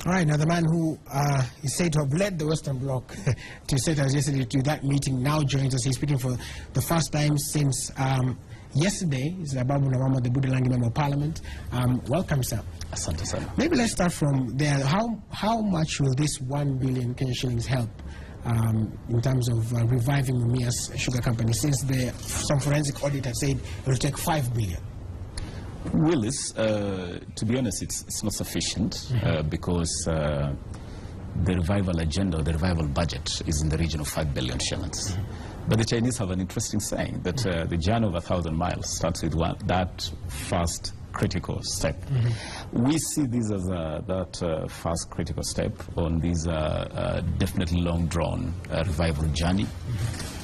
All right, now the man who is said to have led the Western Bloc to set us yesterday to that meeting now joins us. He's speaking for the first time since yesterday. Is Ababu Namwamba, the Budalangi Member of Parliament. Welcome, sir. Asante sana. Maybe let's start from there. How much will this 1 billion Kenya shillings help in terms of reviving Mumia's sugar company, since some forensic auditor said it will take 5 billion? Willis, to be honest, it's not sufficient because the revival agenda, or the revival budget, is in the region of 5 billion shillings. But the Chinese have an interesting saying that the journey of 1,000 miles starts with that first critical step. We see this as that first critical step on this definitely long-drawn revival journey.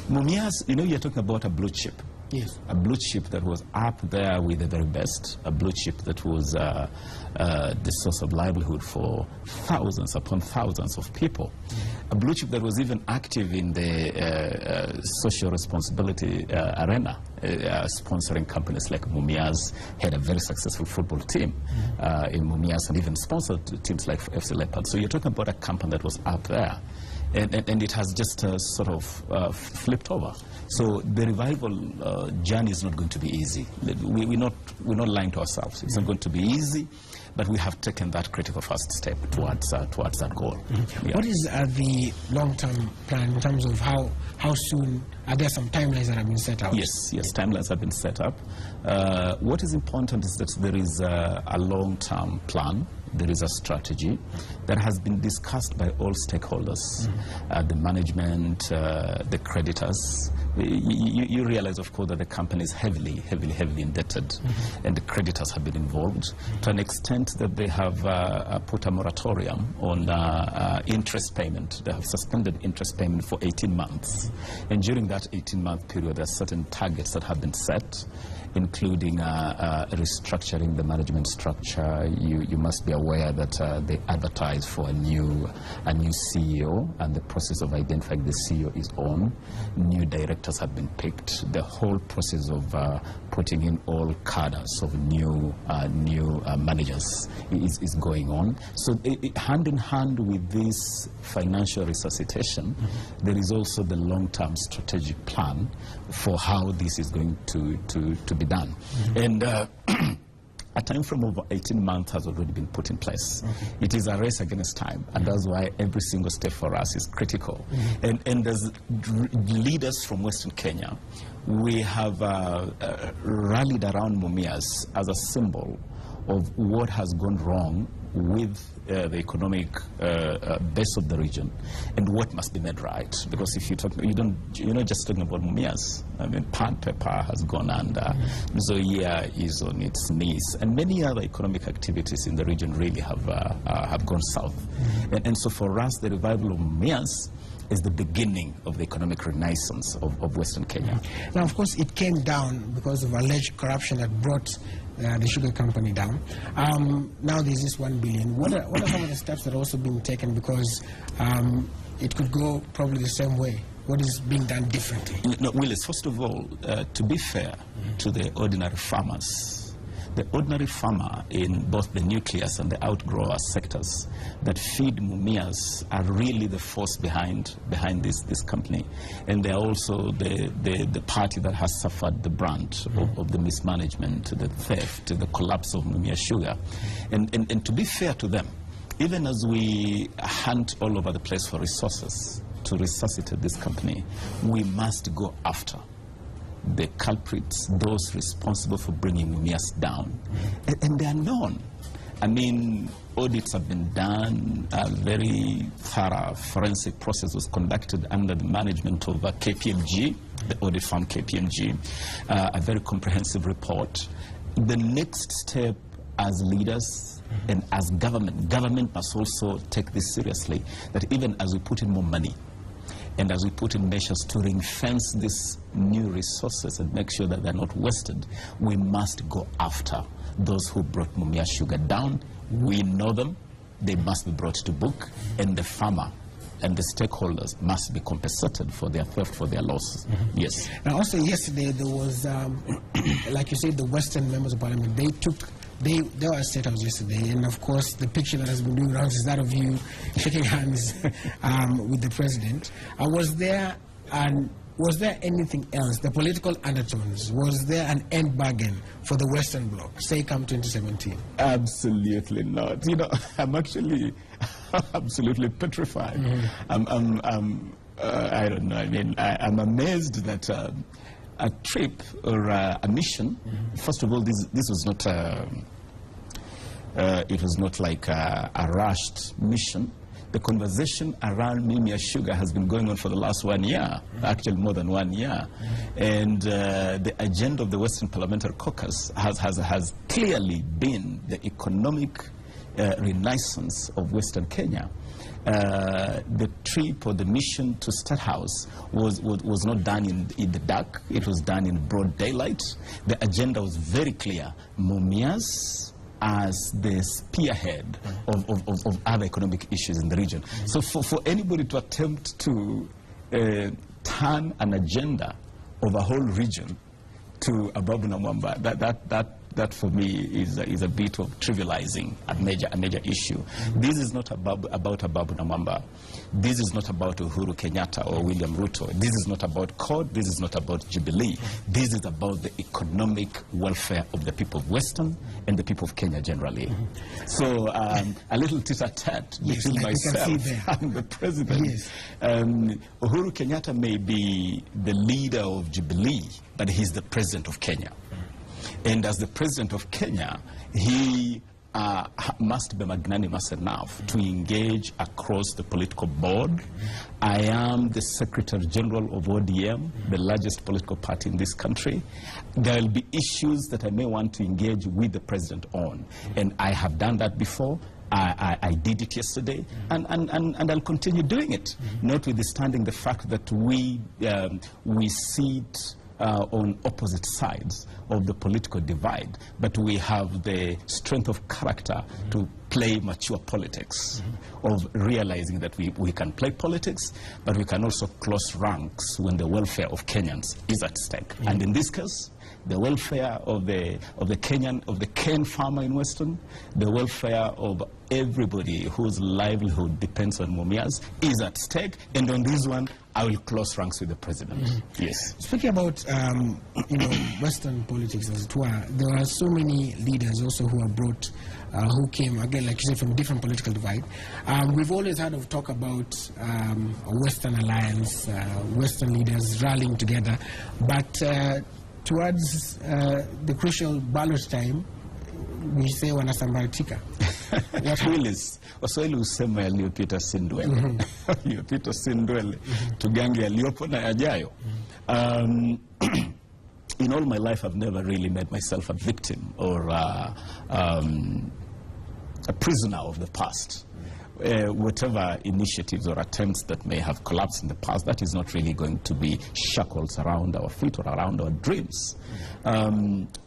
Mumia's, you know, you're talking about a blue chip. Yes. A blue chip that was up there with the very best, a blue chip that was the source of livelihood for thousands upon thousands of people. A blue chip that was even active in the social responsibility arena, sponsoring companies like Mumia's, had a very successful football team in Mumia's, and even sponsored teams like FC Leopard. So you're talking about a company that was up there. And it has just sort of flipped over. So the revival journey is not going to be easy. We're not lying to ourselves. It's not going to be easy, but we have taken that critical first step towards that goal. Yeah. What is the long-term plan in terms of how soon? Are there some timelines that have been set out? Yes, timelines have been set up. What is important is that there is a long-term plan. There is a strategy that has been discussed by all stakeholders, the management, the creditors. You realize, of course, that the company is heavily indebted, and the creditors have been involved to an extent that they have put a moratorium on interest payment. They have suspended interest payment for 18 months. And during that 18-month period, there are certain targets that have been set, including restructuring the management structure. You must be aware that they advertise for a new CEO, and the process of identifying the CEO is on. New directors have been picked. The whole process of putting in all cadres of new managers is going on. So hand in hand with this financial resuscitation, there is also the long-term strategic plan for how this is going to be done. And a time frame of 18 months has already been put in place. It is a race against time, and that's why every single step for us is critical. And as leaders from Western Kenya, we have rallied around Mumia's as a symbol of what has gone wrong with the economic base of the region, and what must be made right. Because if you're not just talking about Mumia's. I mean, Pan Pepper has gone under, Zoya is on its knees, and many other economic activities in the region really have gone south. And so for us, the revival of Mumia's is the beginning of the economic renaissance of Western Kenya. Now, of course, it came down because of alleged corruption that brought the sugar company down. Now there's this 1 billion. What are some of the steps that are also being taken, because it could go probably the same way? What is being done differently? No, Willis, first of all, to be fair to the ordinary farmers, the ordinary farmer in both the nucleus and the outgrower sectors that feed Mumia's are really the force behind this company. And they're also the party that has suffered the brunt of the mismanagement, the theft, the collapse of Mumia Sugar. And to be fair to them, even as we hunt all over the place for resources to resuscitate this company, we must go after the culprits, those responsible for bringing Mumia's down. And they are known. I mean, audits have been done. A very thorough forensic process was conducted under the management of KPMG, the audit firm KPMG, a very comprehensive report. The next step as leaders and as government must also take this seriously, that even as we put in more money, and as we put in measures to ring-fence these new resources and make sure that they're not wasted, we must go after those who brought Mumia Sugar down. We know them. They must be brought to book, and the farmer and the stakeholders must be compensated for their theft, for their loss. Yes. Now, also yesterday there was, like you said, the Western members of Parliament, they took they were at State House yesterday, and of course the picture that has been doing rounds is that of you shaking hands with the president. Was there anything else, the political undertones? Was there an end bargain for the Western Bloc, say come 2017? Absolutely not. You know, I'm actually absolutely petrified. I don't know. I mean, I'm amazed that a trip or a mission. First of all, this was not. It was not like a rushed mission. The conversation around Mimia Sugar has been going on for the last 1 year, actually more than 1 year. And the agenda of the Western Parliamentary Caucus has clearly been the economic renaissance of Western Kenya. The trip or the mission to State House was not done in the dark. It was done in broad daylight. The agenda was very clear. Mumias as the spearhead of other economic issues in the region. So for anybody to attempt to turn an agenda of a whole region to Ababu Namwamba, that for me is a bit of trivializing a major issue. This is not about Ababu Namwamba. This is not about Uhuru Kenyatta or William Ruto. This is not about CORD. This is not about Jubilee. This is about the economic welfare of the people of Western and the people of Kenya generally. So a little tete-a-tete between myself and the president. Yes. Uhuru Kenyatta may be the leader of Jubilee, but he's the president of Kenya. And as the president of Kenya, he must be magnanimous enough to engage across the political board. I am the Secretary General of ODM, the largest political party in this country. There will be issues that I may want to engage with the president on. And I have done that before. I did it yesterday, and I'll continue doing it, notwithstanding the fact that we sit on opposite sides of the political divide, but we have the strength of character to play mature politics, of realizing that we can play politics, but we can also close ranks when the welfare of Kenyans is at stake. And in this case, the welfare of the Ken farmer in Western, the welfare of everybody whose livelihood depends on Mumias is at stake, and on this one, I will close ranks with the president. Yes. Speaking about Western politics, as it were, there are so many leaders also who are brought, who came again, like you said, from a different political divide. We've always heard of talk about a Western alliance, Western leaders rallying together, but towards the crucial ballot time, we say wanasambaratika. Waswahili husema yaliyopita si ndwele. Yaliyopita si ndwele. Tugange yaliyopo na yajayo. In all my life, I've never really made myself a victim or a prisoner of the past. Whatever initiatives or attempts that may have collapsed in the past, that is not really going to be shackles around our feet or around our dreams.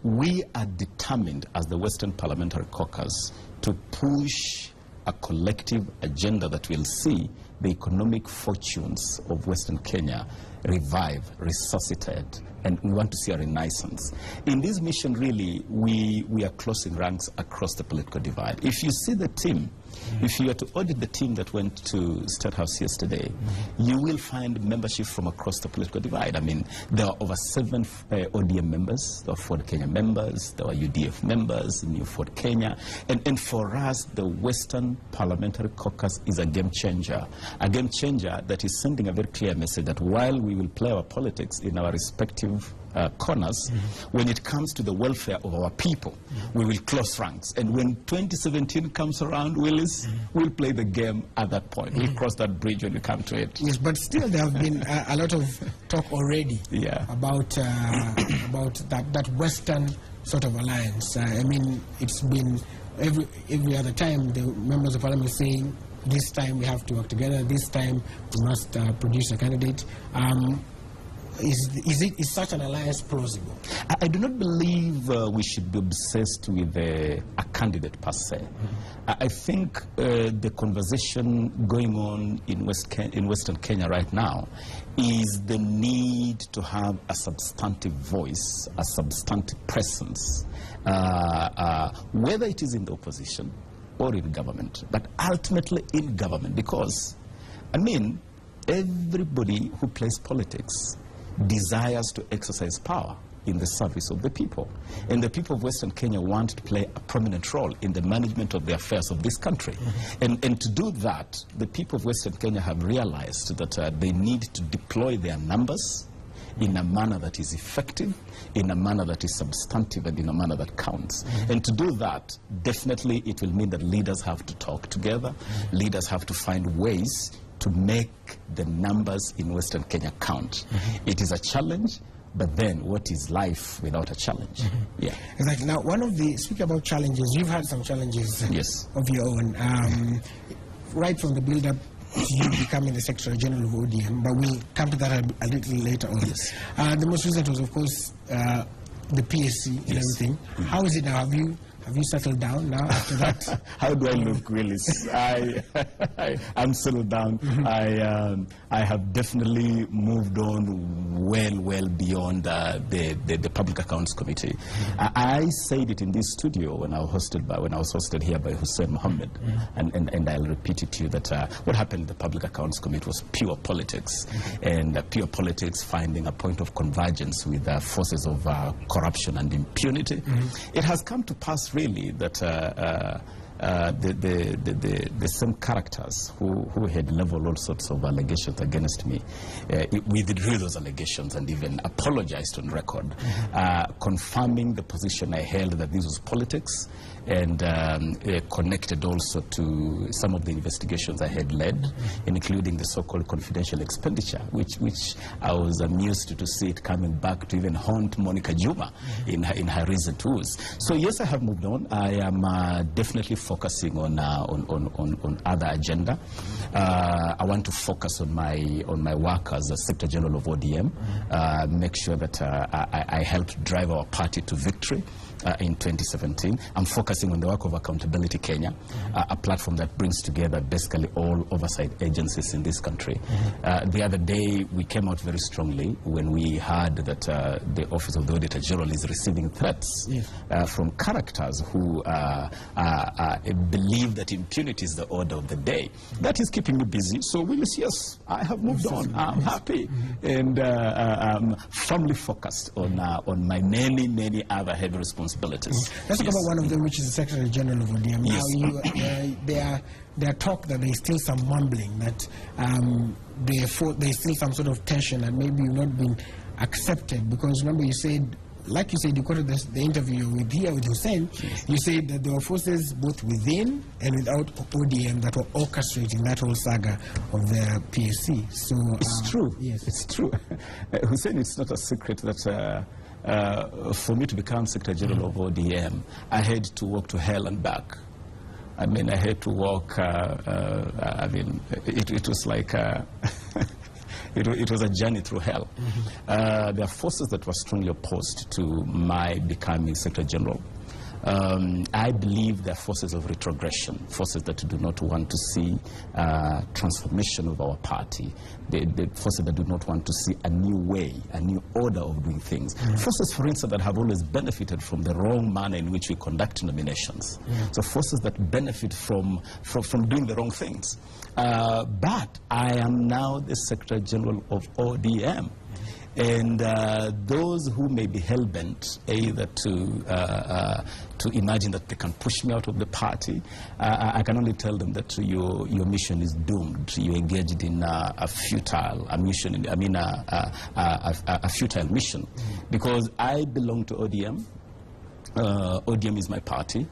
We are determined as the Western Parliamentary Caucus to push a collective agenda that will see the economic fortunes of Western Kenya revive, resuscitate, and we want to see a renaissance. In this mission, really, we are closing ranks across the political divide. If you see the team, if you were to audit the team that went to State House yesterday, you will find membership from across the political divide. I mean, there are over 7 ODM members, there are Ford Kenya members, there are UDF members, New Ford Kenya, and for us, the Western Parliamentary Caucus is a game changer that is sending a very clear message that while we will play our politics in our respective corners, when it comes to the welfare of our people, we will close ranks. And when 2017 comes around, Willis, we'll play the game at that point. We'll cross that bridge when we come to it. Yes, but still there have been a lot of talk already about that Western sort of alliance. I mean, it's been every other time the members of parliament saying, this time we have to work together, this time we must produce a candidate. Is such an alliance plausible? I do not believe we should be obsessed with a candidate per se. I think the conversation going on in Western Kenya right now is the need to have a substantive voice, a substantive presence, whether it is in the opposition or in government, but ultimately in government, because, I mean, everybody who plays politics desires to exercise power in the service of the people. And the people of Western Kenya want to play a prominent role in the management of the affairs of this country. And to do that, the people of Western Kenya have realized that they need to deploy their numbers in a manner that is effective, in a manner that is substantive, and in a manner that counts. And to do that, definitely it will mean that leaders have to talk together, leaders have to find ways to make the numbers in Western Kenya count. It is a challenge, but then what is life without a challenge? Yeah. Exactly. Now, speaking about challenges, you've had some challenges of your own, right from the build-up you becoming the Secretary General of ODM, but we'll come to that a little later on. The most recent was, of course, the PSC and everything. How is it now? Have you settled down now after that? How do I look, Willis? I'm settled down. I have definitely moved on well beyond the Public Accounts Committee. I said it in this studio when I was hosted here by Hussein Mohammed, and I'll repeat it to you that what happened in the Public Accounts Committee was pure politics, and pure politics finding a point of convergence with forces of corruption and impunity. It has come to pass really that the same characters who had leveled all sorts of allegations against me, we withdrew those allegations and even apologized on record, confirming the position I held that this was politics, and connected also to some of the investigations I had led, including the so-called confidential expenditure, which I was amused to see it coming back to even haunt Monica Juma in her recent tours. So yes, I have moved on. I am definitely focusing on other agenda. I want to focus on my work as a Secretary General of ODM, make sure that I help drive our party to victory in 2017. I'm focusing on the work of Accountability Kenya, a platform that brings together basically all oversight agencies in this country. The other day, we came out very strongly when we heard that the Office of the Auditor General is receiving threats from characters who believe that impunity is the order of the day. That is keeping me busy. So, Willis, yes, I have moved on. I'm happy and I'm firmly focused on my many other heavy responsibilities. Let's talk about one of them, which is the Secretary General of ODM. Now, there are talk that there's still some mumbling, that there's still some sort of tension, and maybe you've not been accepted, because remember you said, like you said, you quoted the interview with Hussein, you said that there were forces both within and without ODM that were orchestrating that whole saga of the PSC. So it's true. Yes, it's true. Hussein, it's not a secret that for me to become Secretary General of ODM, I had to walk to hell and back. I mean, I had to walk, I mean, it was like, it was a journey through hell. There are forces that were strongly opposed to my becoming Secretary General. I believe there are forces of retrogression, forces that do not want to see transformation of our party, the forces that do not want to see a new way, a new order of doing things. Forces, for instance, that have always benefited from the wrong manner in which we conduct nominations. So forces that benefit from doing the wrong things. But I am now the Secretary General of ODM. And those who may be hell-bent either to imagine that they can push me out of the party, I can only tell them that your mission is doomed. You engaged in a futile mission, a futile mission, because I belong to ODM. ODM is my party.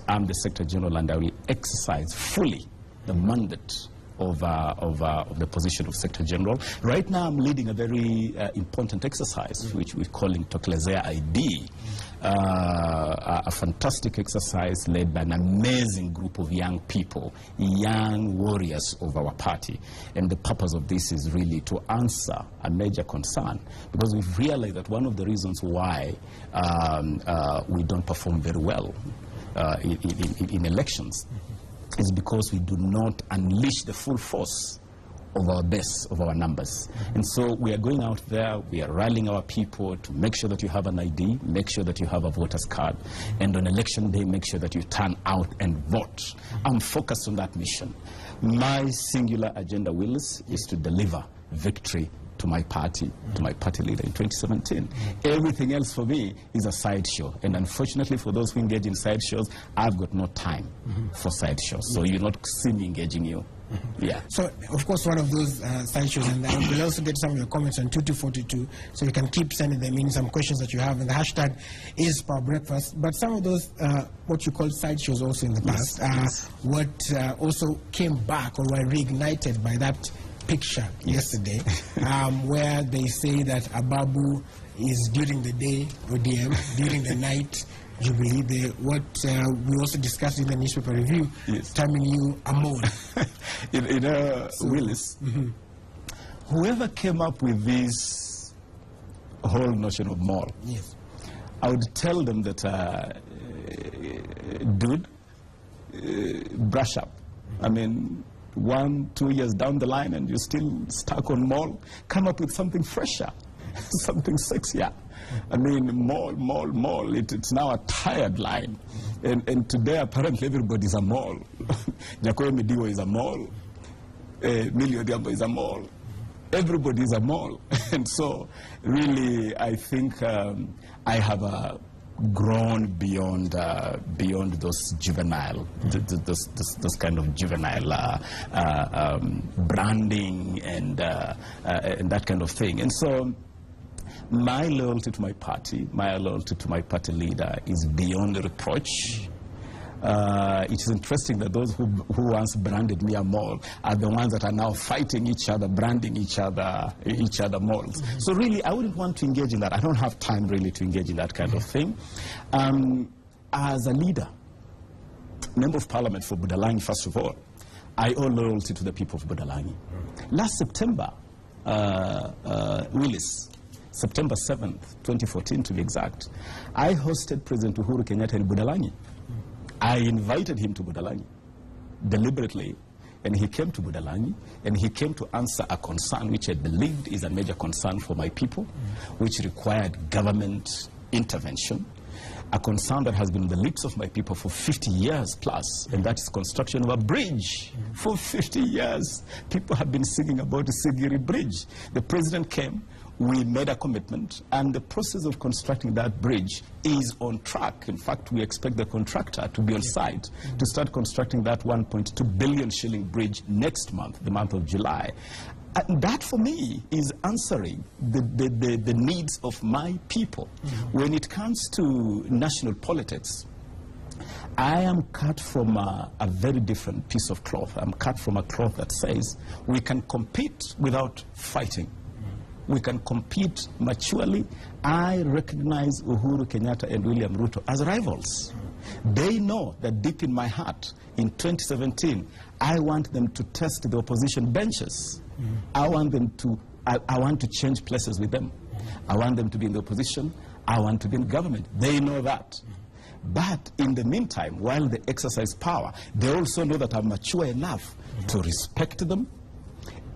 I'm the Secretary General, and I will exercise fully the mandate of the position of Secretary General. Right now, I'm leading a very important exercise, which we're calling Tokelezea ID, a fantastic exercise led by an amazing group of young people, young warriors of our party. And the purpose of this is really to answer a major concern, because we've realized that one of the reasons why we don't perform very well in elections is because we do not unleash the full force of our base, of our numbers. And so we are going out there, we are rallying our people to make sure that you have an ID, make sure that you have a voter's card, and on election day, make sure that you turn out and vote. I'm focused on that mission. My singular agenda, Willis, is to deliver victory to my party leader in 2017. Everything else for me is a sideshow. And unfortunately for those who engage in sideshows, I've got no time for sideshows. So you'll not see me engaging you. Yeah. So, of course, one of those sideshows, and I will also get some of your comments on 2242, so you can keep sending them in, some questions that you have, and the hashtag is Power Breakfast. But some of those, what you call sideshows also in the past, what also came back or were reignited by that picture yesterday, where they say that Ababu is during the day ODM, during the night Jubilee. What we also discussed in the newspaper review, terming you a mole. Willis, whoever came up with this whole notion of mole, I would tell them that, dude, brush up. I mean, 1-2 years down the line and you're still stuck on mall, come up with something fresher, something sexier. I mean, mall, it's now a tired line. And today, apparently, everybody's a mall. Jacoy Mediwo is a mall. Milio Diambo is a mall. Everybody is a mall. And so, really, I think I have grown beyond those juvenile, those kind of juvenile branding and that kind of thing. And so my loyalty to my party, my loyalty to my party leader is beyond reproach. It is interesting that those who once branded me a mole are the ones that are now fighting each other, branding each other moles. So really, I wouldn't want to engage in that. I don't have time really to engage in that kind of thing. As a leader, member of parliament for Budalangi, first of all, I owe loyalty to the people of Budalangi. Last September, Willis, September 7th, 2014 to be exact, I hosted President Uhuru Kenyatta in Budalangi. I invited him to Budalangi deliberately, and he came to Budalangi, and he came to answer a concern which I believed is a major concern for my people, which required government intervention, a concern that has been on the lips of my people for 50 years plus, and that is construction of a bridge. For 50 years, people have been singing about the Sugary bridge. The president came, we made a commitment, and the process of constructing that bridge is on track. In fact, we expect the contractor to be on site to start constructing that 1.2 billion shilling bridge next month, the month of July. And that, for me, is answering the needs of my people. When it comes to national politics, I am cut from a very different piece of cloth. I'm cut from a cloth that says we can compete without fighting. We can compete maturely. I recognize Uhuru Kenyatta and William Ruto as rivals. They know that deep in my heart, in 2017, I want them to test the opposition benches. I want to change places with them. I want them to be in the opposition. I want to be in government. They know that. But in the meantime, while they exercise power, they also know that I'm mature enough to respect them.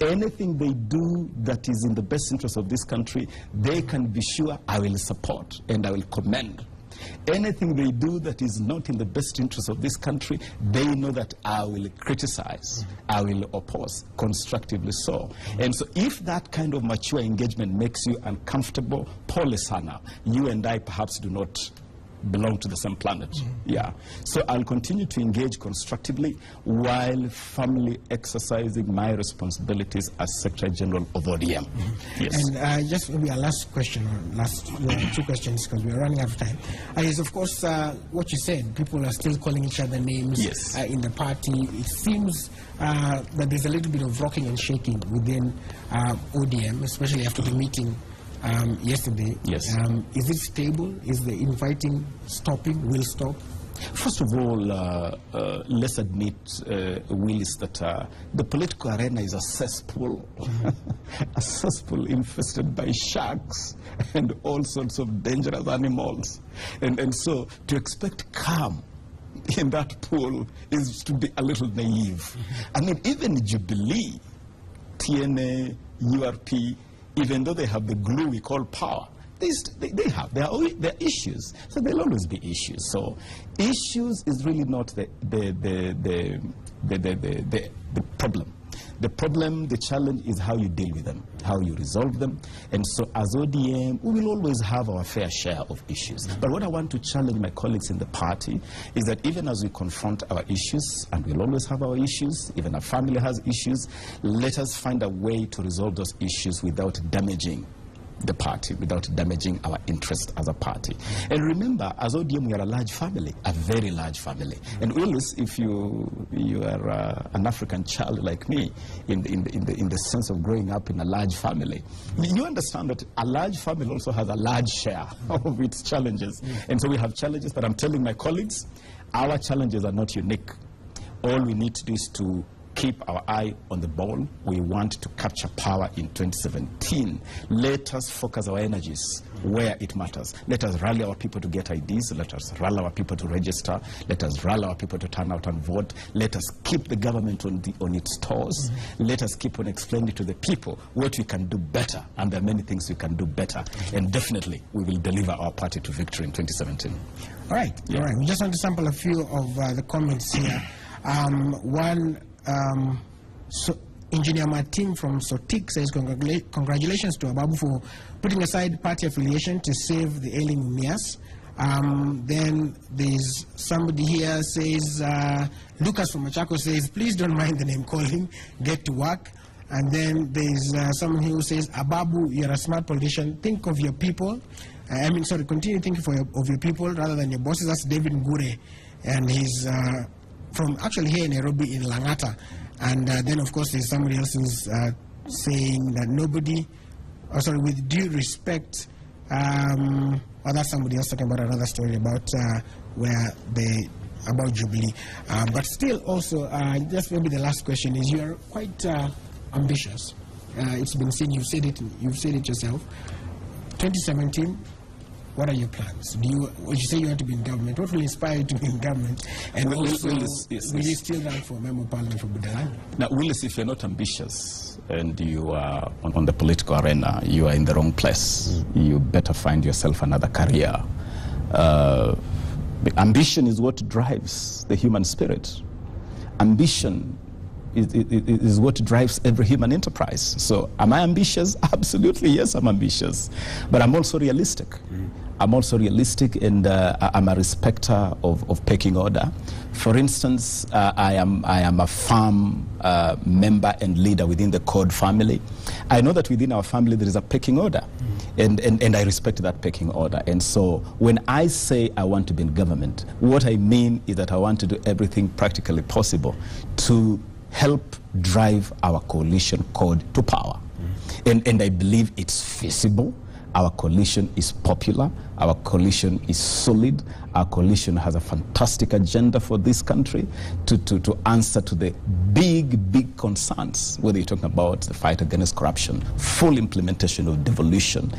Anything they do that is in the best interest of this country, they can be sure I will support and I will commend. Anything they do that is not in the best interest of this country, they know that I will criticize, I will oppose, constructively so. And so if that kind of mature engagement makes you uncomfortable, pole sana, you and I perhaps do not belong to the same planet. Yeah. So I'll continue to engage constructively while firmly exercising my responsibilities as Secretary General of ODM. Yes. And just maybe a last question, or last two questions, because we're running out of time. Is of course what you said. People are still calling each other names in the party. It seems that there's a little bit of rocking and shaking within ODM, especially after the meeting yesterday. Yes. Is it stable? Is the infighting stopping? Will stop? First of all, let's admit, Willis, that the political arena is a cesspool, a cesspool infested by sharks and all sorts of dangerous animals. And so to expect calm in that pool is to be a little naive. I mean, even Jubilee, TNA, URP, even though they have the glue we call power, they have their issues, so there'll always be issues. So issues is really not the problem. The problem, the challenge is how you deal with them, how you resolve them. And so as ODM, we will always have our fair share of issues. But what I want to challenge my colleagues in the party is that even as we confront our issues, and we'll always have our issues, even our family has issues, let us find a way to resolve those issues without damaging the party, without damaging our interest as a party. And remember, as ODM, we are a large family, a very large family. And Willis, if you are an African child like me, in the sense of growing up in a large family, you understand that a large family also has a large share of its challenges. And so we have challenges, but I'm telling my colleagues, our challenges are not unique. All we need to do is to keep our eye on the ball. We want to capture power in 2017. Let us focus our energies where it matters. Let us rally our people to get IDs. Let us rally our people to register. Let us rally our people to turn out and vote. Let us keep the government on its toes. Let us keep on explaining to the people what we can do better. And there are many things we can do better. And definitely, we will deliver our party to victory in 2017. All right. Yeah. All right. We just want to sample a few of the comments here. So Engineer Martin from Sotik says, congratulations to Ababu for putting aside party affiliation to save the ailing Umias. Then there's somebody here says, Lucas from Machako says, please don't mind the name calling, get to work. And then there's someone who says, Ababu, you're a smart politician, think of your people. Continue thinking of your people rather than your bosses. That's David Ngure, and he's from actually here in Nairobi in Langata. And then of course there's somebody else who's saying that nobody, with due respect, that's somebody else talking about another story about about Jubilee. But still also, just maybe the last question is, you're quite ambitious. It's been seen, you've said it yourself. 2017, what are your plans? You say you want to be in government. What will inspire you to be in government? And also, will you still run for member of parliament for Budalangi? Now, Willis, if you're not ambitious and you are on the political arena, you are in the wrong place. You better find yourself another career. Ambition is what drives the human spirit. Ambition is what drives every human enterprise. So am I ambitious? Absolutely, yes, I'm ambitious. But I'm also realistic. I'm also realistic, and I'm a respecter of pecking order. For instance, I am a firm member and leader within the Code family. I know that within our family there is a pecking order, and I respect that pecking order. And so when I say I want to be in government, what I mean is that I want to do everything practically possible to help drive our coalition Code to power. And I believe it's feasible. Our coalition is popular. Our coalition is solid. Our coalition has a fantastic agenda for this country to answer to the big concerns, whether you're talking about the fight against corruption, full implementation of devolution,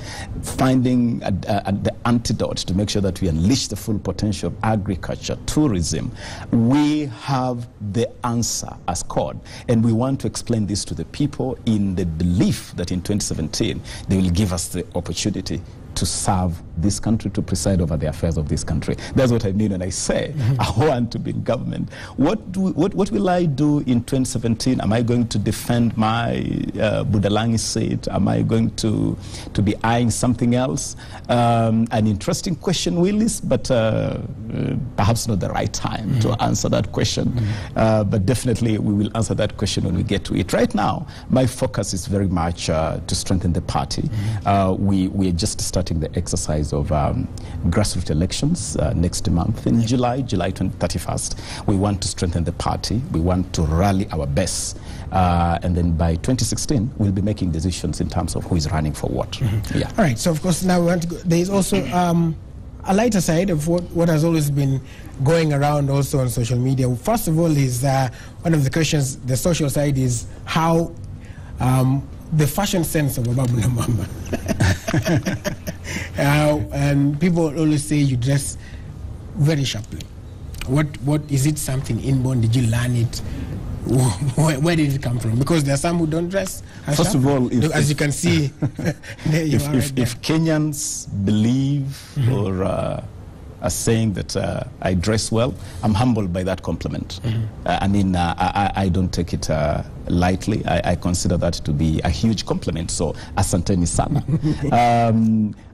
finding the antidote to make sure that we unleash the full potential of agriculture, tourism. We have the answer as CORD, and we want to explain this to the people in the belief that in 2017 they will give us the opportunity to serve this country, to preside over the affairs of this country. That's what I mean when I say I want to be in government. What will I do in 2017? Am I going to defend my Budalangi seat? Am I going to be eyeing something else? An interesting question, Willis, but perhaps not the right time to answer that question. But definitely we will answer that question when we get to it. Right now, my focus is very much to strengthen the party. We are just starting the exercise of grassroots elections next month in July 31st. We want to strengthen the party. We want to rally our base. And then by 2016, we'll be making decisions in terms of who is running for what. Yeah. All right. So, of course, now we want to go. There is also a lighter side of what has always been going around also on social media. First of all is one of the questions, the social side is how the fashion sense of Ababu Namwamba. And people always say you dress very sharply. What is it, something inborn? Did you learn it? Where did it come from? Because there are some who don't dress as First sharp. of all, as you can see, there you are right there. If Kenyans believe or are saying that I dress well, I'm humbled by that compliment. I mean, I don't take it lightly. I consider that to be a huge compliment. So, asanteni sana.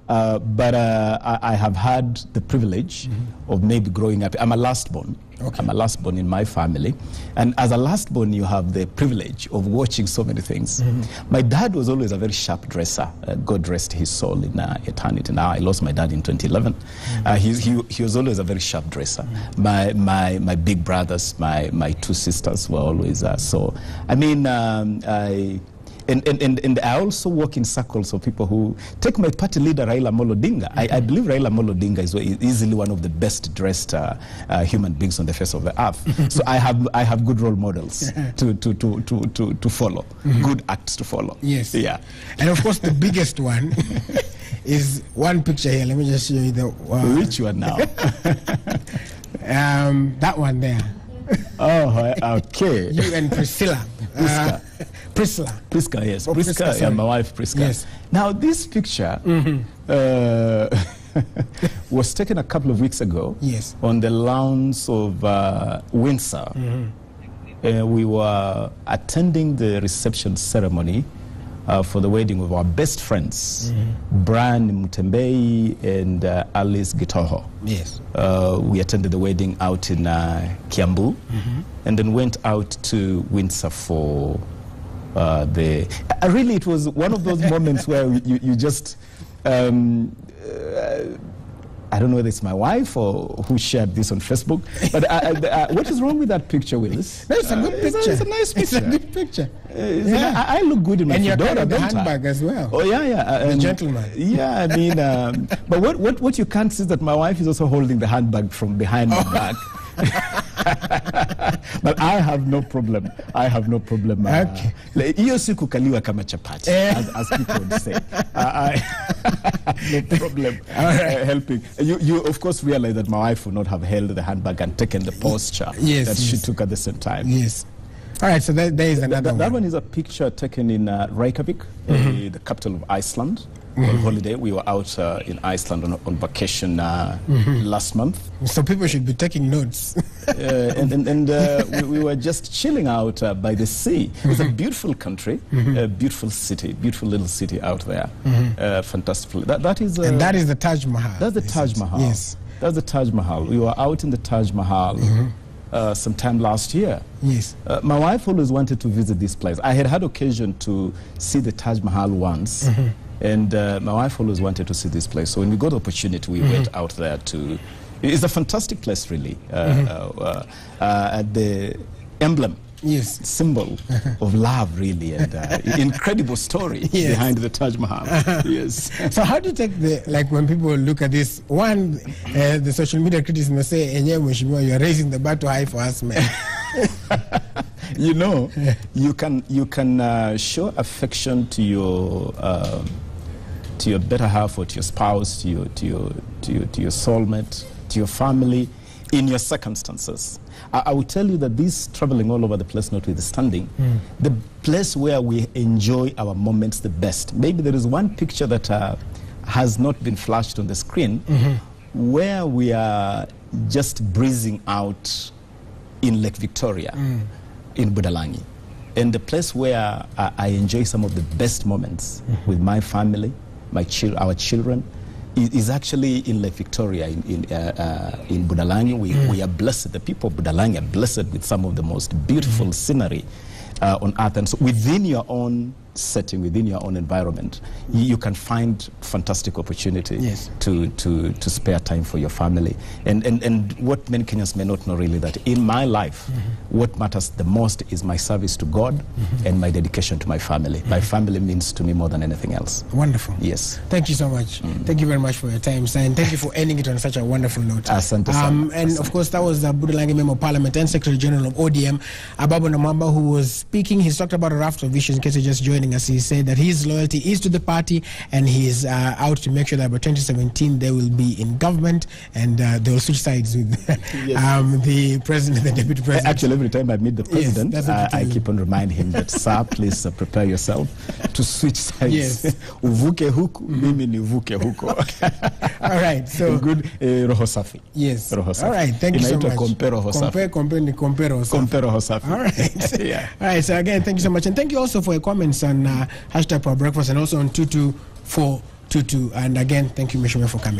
But I have had the privilege of maybe growing up. I'm a lastborn. Okay. I'm a lastborn in my family. And as a lastborn, you have the privilege of watching so many things. My dad was always a very sharp dresser. God rest his soul in eternity. Now, I lost my dad in 2011. He was always a very sharp dresser. My big brothers, my two sisters were always so. I mean, And I also work in circles of people who take my party leader, Raila Amolo Odinga. I believe Raila Amolo Odinga is easily one of the best dressed human beings on the face of the earth. So I have good role models to follow, good acts to follow. Yes. Yeah. And of course, the biggest one is one picture here. Let me just show you the Which one now? That one there. Oh, okay. You and Priscilla. Priska, yes. Oh, Priska, Priska, yeah, my wife Priska. Yes. Now, this picture was taken a couple of weeks ago. Yes. On the lawns of Windsor. We were attending the reception ceremony for the wedding of our best friends, Brian Mutembei and Alice Gitoho. Yes. We attended the wedding out in Kiambu, and then went out to Windsor for really, it was one of those moments where you just, I don't know whether it's my wife or who shared this on Facebook, but what is wrong with that picture, Willis? No, it's a good picture. It's a nice picture. It's a good picture. I look good in my fedora, and the don't handbag as well. Oh, yeah. The gentleman. Yeah, I mean, but what you can't see is that my wife is also holding the handbag from behind my back. But I have no problem. Okay. Iyo si kukaliwa kama chapati, as people would say. I have no problem helping. You of course realize that my wife would not have held the handbag and taken the posture that she took at the same time. Yes. All right, so there is another one. That one is a picture taken in Reykjavik, the capital of Iceland. On holiday. We were out in Iceland on vacation last month. So people should be taking notes. We were just chilling out by the sea. It's a beautiful country, a beautiful city, beautiful little city out there. Fantastic. That is and that is the Taj Mahal. That's the Taj Mahal. Yes. That's the Taj Mahal. We were out in the Taj Mahal sometime last year. Yes. My wife always wanted to visit this place. I had occasion to see the Taj Mahal once. And my wife always wanted to see this place. So when we got the opportunity, we went out there to... It's a fantastic place, really. The emblem, symbol of love, really, and incredible story behind the Taj Mahal. Yes. So how do you take when people look at this, one, the social media critics may say, Mheshimiwa, you are raising the bar too high for us men. You know, you can show affection to your better half, or to your spouse, to your soulmate, to your family, in your circumstances. I will tell you that this traveling all over the place notwithstanding, the place where we enjoy our moments the best. Maybe there is one picture that has not been flashed on the screen, where we are just breezing out in Lake Victoria, in Budalangi. And the place where I enjoy some of the best moments with my family, our children, is actually in Lake Victoria, in Budalangi. We are blessed. The people of Budalangi are blessed with some of the most beautiful scenery on earth. And so within your own setting, within your own environment, you can find fantastic opportunity to spare time for your family. And what many Kenyans may not know really, that in my life, what matters the most is my service to God and my dedication to my family. My family means to me more than anything else. Wonderful. Yes. Thank you so much. Thank you very much for your time, sir, and thank you for ending it on such a wonderful note. And of course, that was the Budalangi Member of Parliament and Secretary General of ODM, Ababu Namwamba, who was speaking. He's talked about a raft of issues. In case you're just joining us, he said that his loyalty is to the party, and he is out to make sure that by 2017 they will be in government, and they will switch sides with the president and the deputy president. Actually, every time I meet the president, I keep on reminding him that, sir, please prepare yourself to switch sides. Yes. Uvuke huku, mimi ni uvuke huko. All right. So good roho safi. Yes. Roho safi. All right. Thank you so much. Compare roho safi. Compare roho safi. All right. Yeah. All right. So again, thank you so much, and thank you also for your comments on #PowerBreakfast and also on 22422. And again, thank you, Meshome, for coming.